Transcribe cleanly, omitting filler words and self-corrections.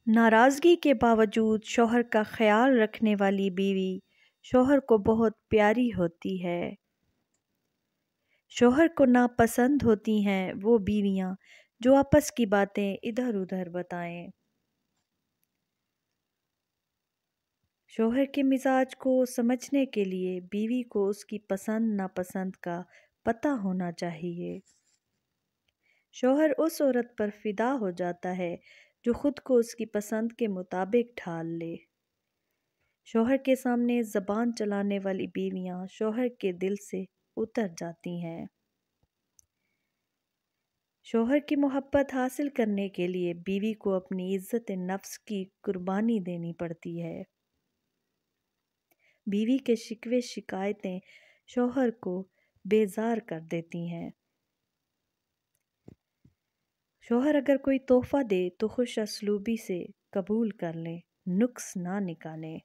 ناراضگی کے باوجود شوہر کا خیال رکھنے والی بیوی شوہر کو بہت پیاری ہوتی ہے۔ شوہر کو ناپسند ہوتی ہیں وہ بیویاں جو آپس کی باتیں ادھر ادھر بتائیں۔ شوہر کے مزاج کو سمجھنے کے لیے بیوی کو اس کی پسند ناپسند کا پتہ ہونا چاہیے۔ شوہر اس عورت پر فدا ہو جاتا ہے جو خود کو اس کی پسند کے مطابق ڈھال لے۔ شوہر کے سامنے زبان چلانے والی بیویاں شوہر کے دل سے اتر جاتی ہیں۔ شوہر کی محبت حاصل کرنے کے لیے بیوی کو اپنی عزت نفس کی قربانی دینی پڑتی ہے۔ بیوی کے شکوے شکایتیں شوہر کو بیزار کر دیتی ہیں۔ شوہر اگر کوئی تحفہ دے تو خوش اسلوبی سے قبول کر لیں، نقص نہ نکالیں۔